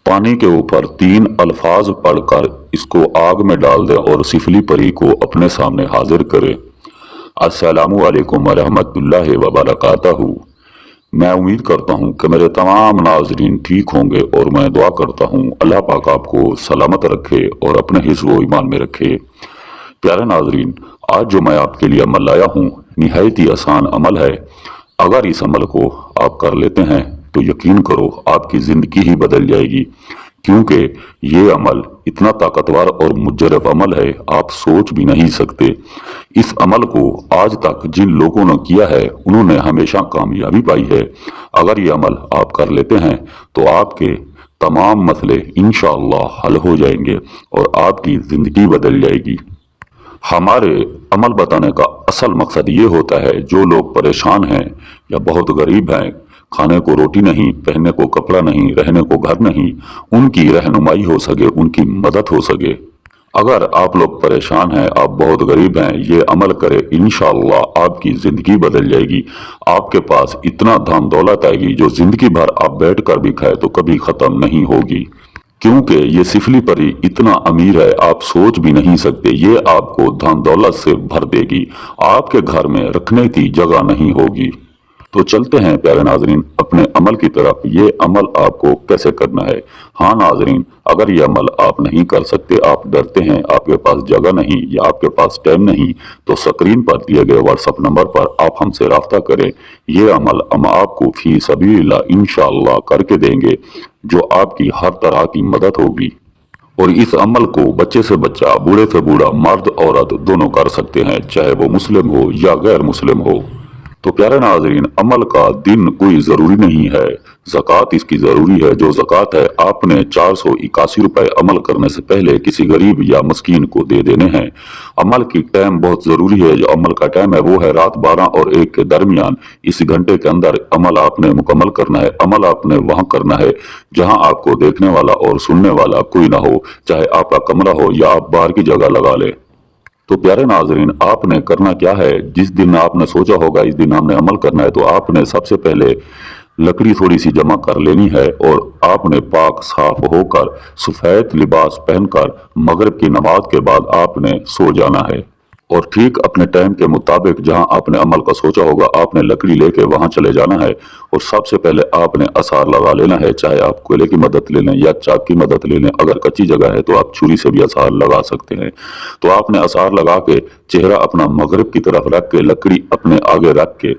पानी के ऊपर 3 अल्फाज पढ़कर इसको आग में डाल दें और सिफली परी को अपने सामने हाजिर करें। अस्सलामु अलैकुम वरहमतुल्लाहि वबरकातहू। मैं उम्मीद करता हूँ कि मेरे तमाम नाजरीन ठीक होंगे और मैं दुआ करता हूँ अल्लाह पाक आपको सलामत रखे और अपने हिफ्ज़ व ईमान में रखे। प्यारे नाजरीन, आज जो मैं आपके लिए अमल लाया हूँ निहायत ही आसान अमल है। अगर इस अमल को आप कर लेते हैं तो यकीन करो आपकी ज़िंदगी ही बदल जाएगी, क्योंकि ये अमल इतना ताकतवर और मुजर्रब अमल है आप सोच भी नहीं सकते। इस अमल को आज तक जिन लोगों ने किया है उन्होंने हमेशा कामयाबी पाई है। अगर ये अमल आप कर लेते हैं तो आपके तमाम मसले इंशाअल्लाह हल हो जाएंगे और आपकी ज़िंदगी बदल जाएगी। हमारे अमल बताने का असल मकसद ये होता है जो लोग परेशान हैं या बहुत गरीब हैं, खाने को रोटी नहीं, पहनने को कपड़ा नहीं, रहने को घर नहीं, उनकी रहनुमाई हो सके, उनकी मदद हो सके। अगर आप लोग परेशान हैं, आप बहुत गरीब हैं, ये अमल करें, इंशाअल्लाह आपकी ज़िंदगी बदल जाएगी। आपके पास इतना धन दौलत आएगी जो ज़िंदगी भर आप बैठ कर भी खाए तो कभी ख़त्म नहीं होगी, क्योंकि ये सिफली परी इतना अमीर है आप सोच भी नहीं सकते। ये आपको धन दौलत से भर देगी, आपके घर में रखने की जगह नहीं होगी। तो चलते हैं प्यारे नाजरीन अपने अमल की तरफ। ये अमल आपको कैसे करना है। हाँ नाजरीन, अगर ये अमल आप नहीं कर सकते, आप डरते हैं, आपके पास जगह नहीं या आपके पास टाइम नहीं, तो स्क्रीन पर दिए गए व्हाट्सएप नंबर पर आप हमसे राब्ता करें। ये अमल हम आपको फी सबीलिल्लाह इंशाअल्लाह करके देंगे, जो आपकी हर तरह की मदद होगी। और इस अमल को बच्चे से बच्चा, बूढ़े से बूढ़ा, मर्द औरत दोनों कर सकते हैं, चाहे वो मुस्लिम हो या गैर मुस्लिम हो। तो प्यारे नाजरीन, अमल का दिन कोई ज़रूरी नहीं है, ज़कात इसकी ज़रूरी है। जो ज़कात है आपने 481 रुपए अमल करने से पहले किसी गरीब या मस्कीन को दे देने हैं। अमल की टाइम बहुत ज़रूरी है। जो अमल का टाइम है वो है रात 12 और 1 के दरमियान। इस घंटे के अंदर अमल आपने मुकम्मल करना है। अमल आपने वहाँ करना है जहाँ आपको देखने वाला और सुनने वाला कोई ना हो, चाहे आपका कमरा हो या आप बाहर की जगह लगा ले। तो प्यारे नाजरीन, आपने करना क्या है, जिस दिन आपने सोचा होगा इस दिन हमने अमल करना है, तो आपने सबसे पहले लकड़ी थोड़ी सी जमा कर लेनी है और आपने पाक साफ होकर सफ़ेद लिबास पहनकर मगरिब की नमाज के बाद आपने सो जाना है। और ठीक अपने टाइम के मुताबिक जहां आपने अमल का सोचा होगा आपने लकड़ी लेके वहां चले जाना है और सबसे पहले आपने असार लगा लेना है। चाहे आप कोयले की मदद ले लें या चाक की मदद ले लें, अगर कच्ची जगह है तो आप छुरी से भी असार लगा सकते हैं। तो आपने असार लगा के चेहरा अपना मगरिब की तरफ रख के लकड़ी अपने आगे रख के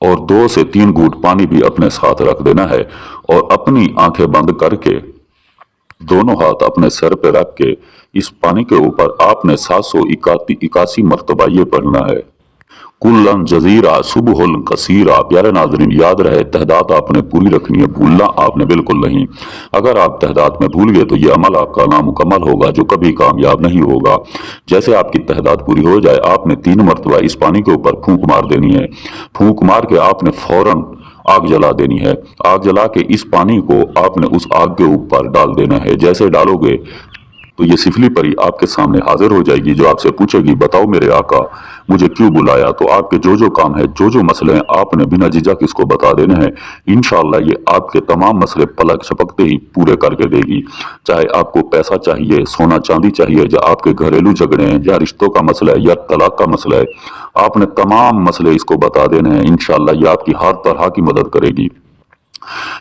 और 2 से 3 घूंट पानी भी अपने साथ रख देना है और अपनी आंखें बंद करके दोनों हाथ अपने सर पे रख के इस पानी के ऊपर आपने 781 मरतबा ये पढ़ना है, कुल्लन जजीरा सुबहुल कसीरा। प्यारे नाजरीन, याद रहे तहदात आपने पूरी रखनी है, भूलना आपने बिल्कुल नहीं। अगर आप तहदात में भूल गए तो ये अमल आपका नामुकम्मल होगा, जो कभी कामयाब नहीं होगा। जैसे आपकी तहदात पूरी हो जाए आपने 3 मरतबा इस पानी के ऊपर फूंक मार देनी है। फूंक मार के आपने फौरन आग जला देनी है। आग जला के इस पानी को आपने उस आग के ऊपर डाल देना है। जैसे डालोगे तो ये सिफली परी आपके सामने हाजिर हो जाएगी, जो आपसे पूछेगी बताओ मेरे आका मुझे क्यों बुलाया। तो आपके जो जो काम है, जो जो मसले हैं, आपने बिना झिझक इसको बता देने हैं। इंशाअल्लाह ये आपके तमाम मसले पलक झपकते ही पूरे करके देगी। चाहे आपको पैसा चाहिए, सोना चांदी चाहिए, या आपके घरेलू झगड़े हैं, या रिश्तों का मसला है, या तलाक का मसला है, आपने तमाम मसले इसको बता देने हैं। इंशाअल्लाह ये आपकी हर तरह की मदद करेगी।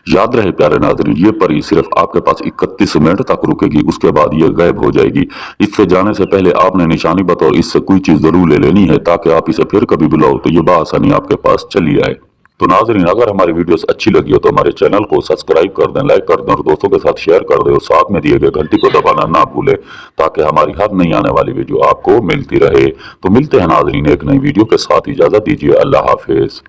याद रहे प्यारे नाज़रीन, ये परी सिर्फ आपके पास 31 मिनट तक रुकेगी, उसके बाद ये गायब हो जाएगी। इससे जाने से पहले आपने निशानी बतौर इससे कोई चीज जरूर ले लेनी है, ताकि आप इसे फिर कभी बुलाओ तो ये बआसानी आपके पास चली आए। तो नाज़रीन, अगर हमारी वीडियोस अच्छी लगी हो तो हमारे चैनल को सब्सक्राइब कर दें, लाइक कर दें और दोस्तों के साथ शेयर कर दें और साथ में दिए गए घंटी को दबाना ना भूलें, ताकि हमारी हर नई आने वाली वीडियो आपको मिलती रहे। तो मिलते हैं नाज़रीन एक नई वीडियो के साथ, इजाजत दीजिए, अल्लाह हाफिज।